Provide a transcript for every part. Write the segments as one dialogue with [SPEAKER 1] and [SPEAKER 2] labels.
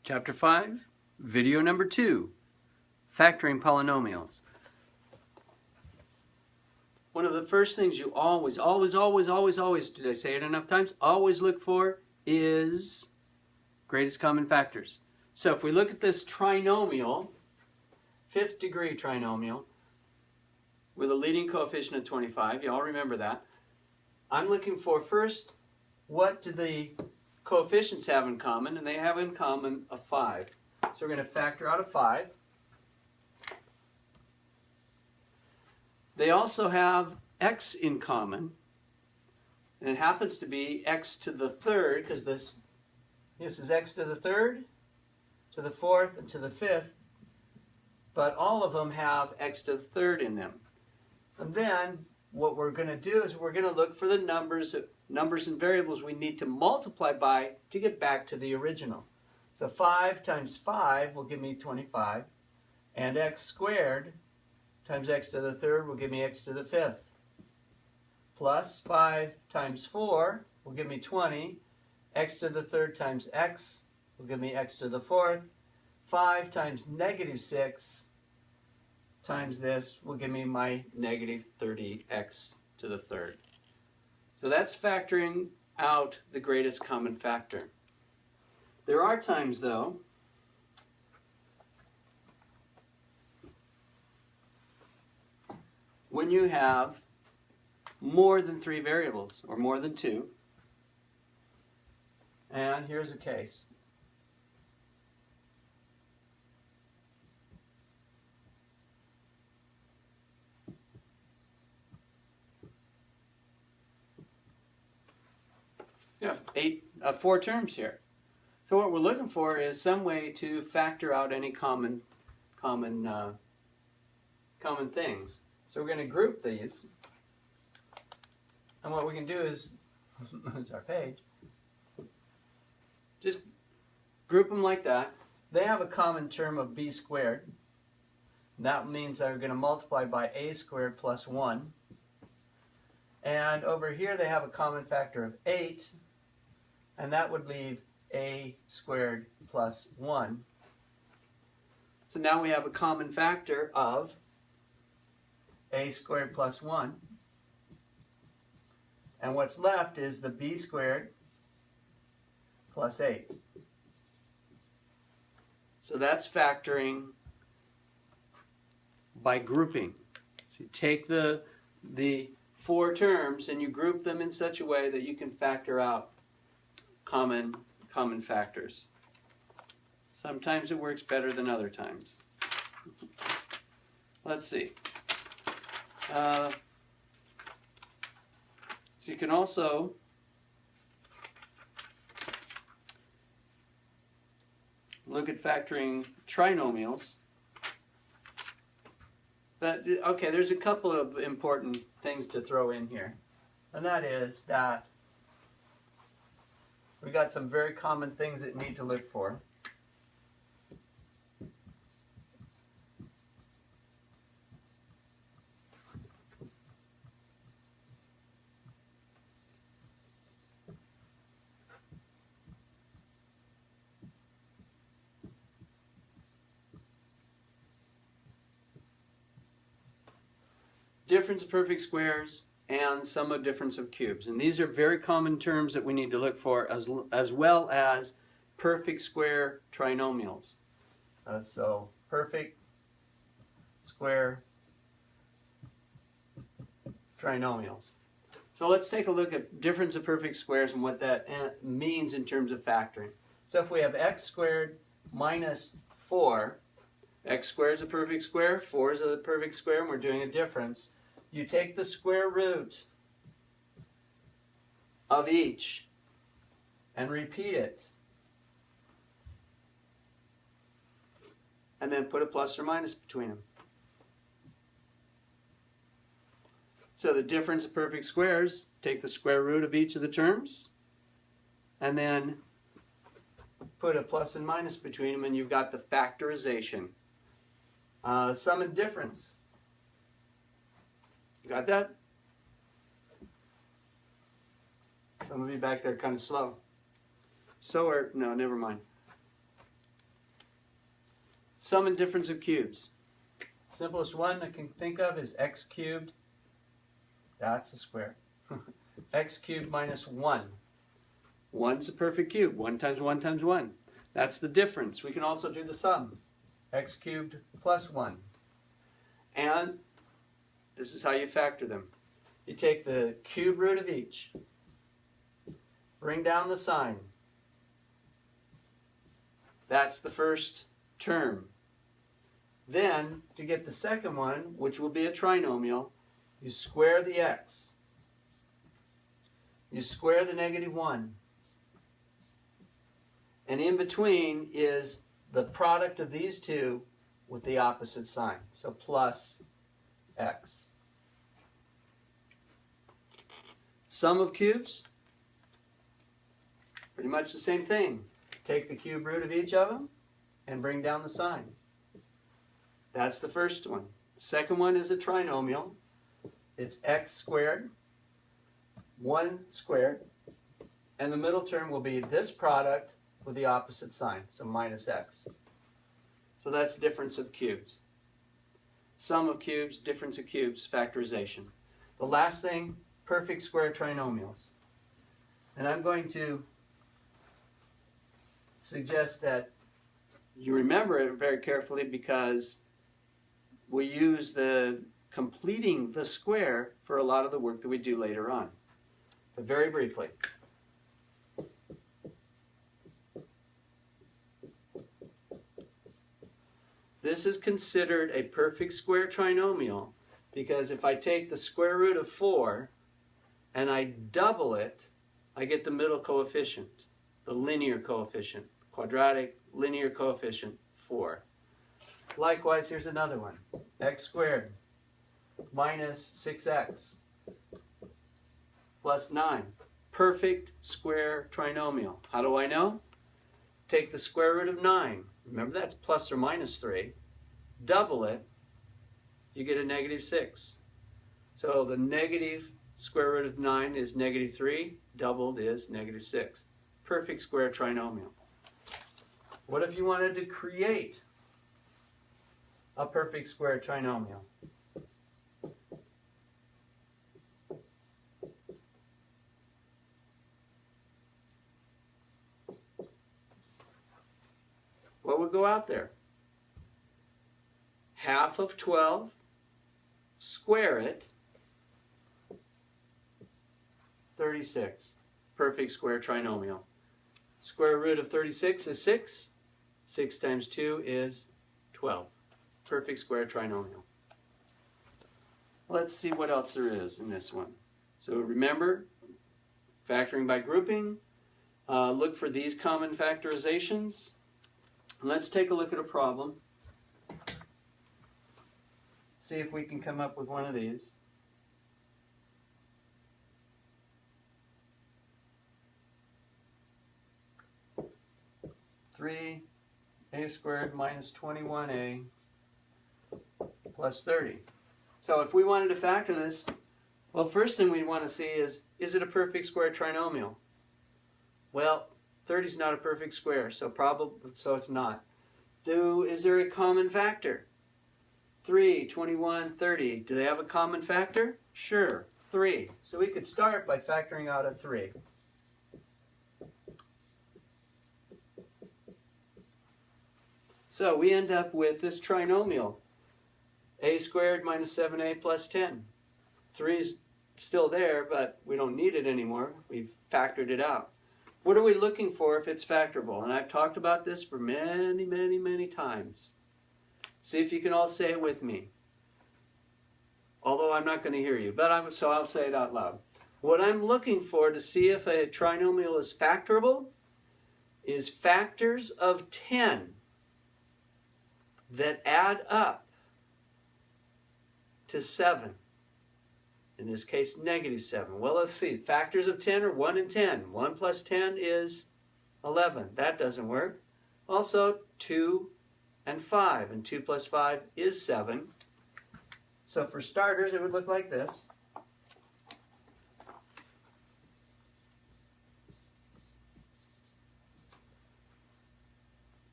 [SPEAKER 1] Chapter 5, video number 2, factoring polynomials. One of the first things you always, did I say it enough times? Always look for is greatest common factors. So if we look at this trinomial, fifth degree trinomial, with a leading coefficient of 25, you all remember that. I'm looking for first, what do the coefficients have in common? And they have in common a 5. So we're going to factor out a 5. They also have x in common. And it happens to be x to the third, because this is x to the third, to the fourth, and to the fifth. But all of them have x to the third in them. And then what we're going to do is we're going to look for the numbers and variables we need to multiply by to get back to the original. So 5 times 5 will give me 25, and x squared times x to the third will give me x to the fifth, plus 5 times 4 will give me 20, x to the third times x will give me x to the fourth, 5 times negative 6 times this will give me my negative 30x to the third. So that's factoring out the greatest common factor. There are times, though, when you have more than 3 variables, or more than 2. And here's a case. You have 4 terms here. So what we're looking for is some way to factor out any common things. So we're going to group these, and what we can do is lose our page. Just group them like that. They have a common term of b squared. That means that we're going to multiply by a squared plus 1. And over here they have a common factor of 8. And that would leave a squared plus 1. So now we have a common factor of a squared plus 1. And what's left is the b squared plus 8. So that's factoring by grouping. So you take the 4 terms and you group them in such a way that you can factor out common factors. Sometimes it works better than other times. Let's see. So you can also look at factoring trinomials. But okay, there's a couple of important things to throw in here, and that is that we got some very common things that you need to look for. Difference of perfect squares and sum of difference of cubes. And these are very common terms that we need to look for, as well as perfect square trinomials. So perfect square trinomials. So let's take a look at difference of perfect squares and what that means in terms of factoring. So if we have x squared minus 4, x squared is a perfect square, 4 is a perfect square, and we're doing a difference. You take the square root of each and repeat it. And then put a plus or minus between them. So the difference of perfect squares, take the square root of each of the terms and then put a plus and minus between them, and you've got the factorization. Sum and difference. You got that? Some of you back there kind of slow. So are, no, never mind. Sum and difference of cubes. Simplest one I can think of is x cubed, that's a square, x cubed minus 1. 1's a perfect cube, 1 times 1 times 1. That's the difference. We can also do the sum, x cubed plus 1. And this is how you factor them. You take the cube root of each, bring down the sign. That's the first term. Then, to get the second one, which will be a trinomial, you square the x. You square the negative 1. And in between is the product of these two with the opposite sign. So plus x. Sum of cubes, pretty much the same thing. Take the cube root of each of them and bring down the sign. That's the first one. Second one is a trinomial. It's x squared, 1 squared, and the middle term will be this product with the opposite sign, so minus x. So that's difference of cubes. Sum of cubes, difference of cubes, factorization. The last thing, perfect square trinomials. And I'm going to suggest that you remember it very carefully because we use the completing the square for a lot of the work that we do later on. But very briefly. This is considered a perfect square trinomial because if I take the square root of 4 and I double it, I get the middle coefficient, the linear coefficient, quadratic linear coefficient 4. Likewise, here's another one, x squared minus 6x plus 9. Perfect square trinomial. How do I know? Take the square root of 9. Remember that's plus or minus 3. Double it, you get a negative 6. So the negative square root of 9 is negative 3. Doubled is negative 6. Perfect square trinomial. What if you wanted to create a perfect square trinomial? What would go out there? Half of 12, square it, 36. Perfect square trinomial. Square root of 36 is 6. 6 times 2 is 12. Perfect square trinomial. Let's see what else there is in this one. So remember, factoring by grouping. Look for these common factorizations. Let's take a look at a problem. See if we can come up with one of these. A squared minus 21a plus 30. So if we wanted to factor this, well, first thing we want to see is it a perfect square trinomial? Well, 30 is not a perfect square, so it's not. Is there a common factor? 3, 21, 30. Do they have a common factor? Sure, 3. So we could start by factoring out a 3. So we end up with this trinomial, a squared minus 7a plus 10. 3 is still there, but we don't need it anymore. We've factored it out. What are we looking for if it's factorable? And I've talked about this for many, many, many times. See if you can all say it with me. Although I'm not going to hear you, but so I'll say it out loud. What I'm looking for to see if a trinomial is factorable is factors of 10 that add up to 7. In this case, negative 7. Well, let's see. Factors of 10 are 1 and 10. 1 plus 10 is 11. That doesn't work. Also, 2 and 5. And 2 plus 5 is 7. So for starters, it would look like this.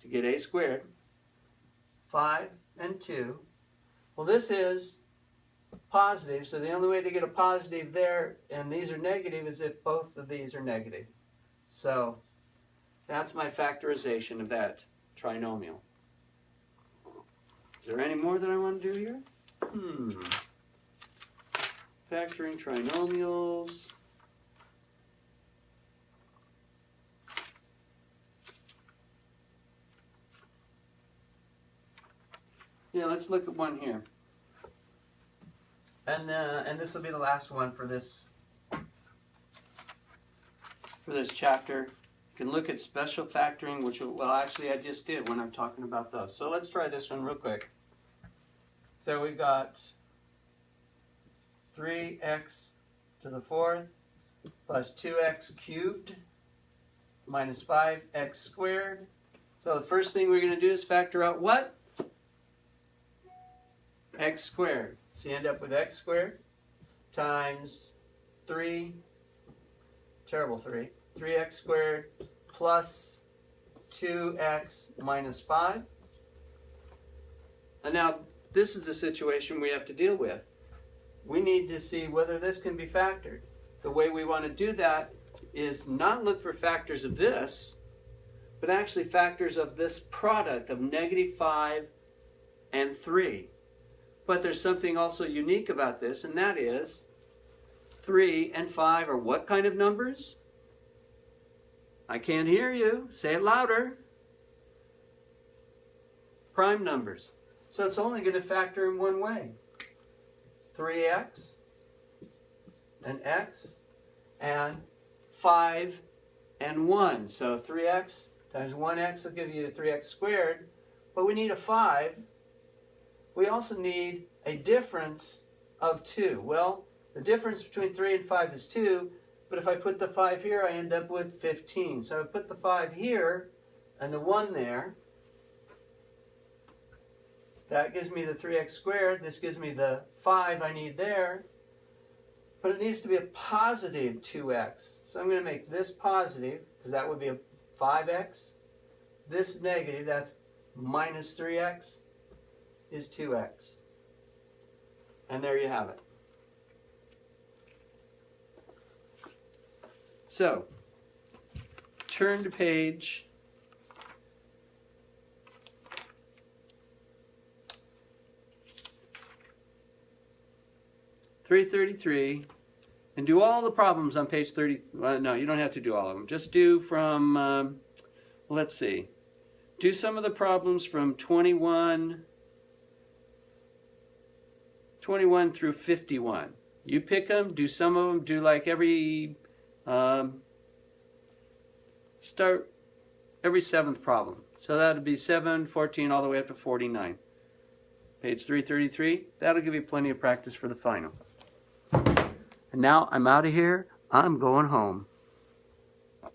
[SPEAKER 1] To get a squared, 5 and 2. Well, this is positive, so the only way to get a positive there and these are negative is if both of these are negative. So that's my factorization of that trinomial. Is there any more that I want to do here? Factoring trinomials. Yeah, let's look at one here. And this will be the last one for this chapter. You can look at special factoring, which, well, actually I just did when I'm talking about those. So let's try this one real quick. So we've got 3x to the 4th plus 2x cubed minus 5x squared. So the first thing we're going to do is factor out what? X squared. So you end up with x squared times 3, terrible 3, 3x squared plus 2x minus 5. And now this is the situation we have to deal with. We need to see whether this can be factored. The way we want to do that is not look for factors of this, but actually factors of this product of negative 5 and 3. But there's something also unique about this, and that is 3 and 5 are what kind of numbers? I can't hear you. Say it louder. Prime numbers. So it's only going to factor in one way. 3x and x and 5 and 1. So 3x times 1x will give you the 3x squared. But we need a 5. We also need a difference of 2. Well, the difference between 3 and 5 is 2, but if I put the 5 here, I end up with 15. So I put the 5 here and the 1 there. That gives me the 3x squared. This gives me the 5 I need there. But it needs to be a positive 2x. So I'm going to make this positive, because that would be a 5x. This negative, that's minus 3x. Is 2x. And there you have it. So, turn to page 333 and do all the problems on page 30. No, you don't have to do all of them. Just do from, let's see. Do some of the problems from 21 through 51. You pick them, do some of them, do like every, start every 7th problem. So that would be 7, 14, all the way up to 49. Page 333, that'll give you plenty of practice for the final. And now I'm out of here, I'm going home.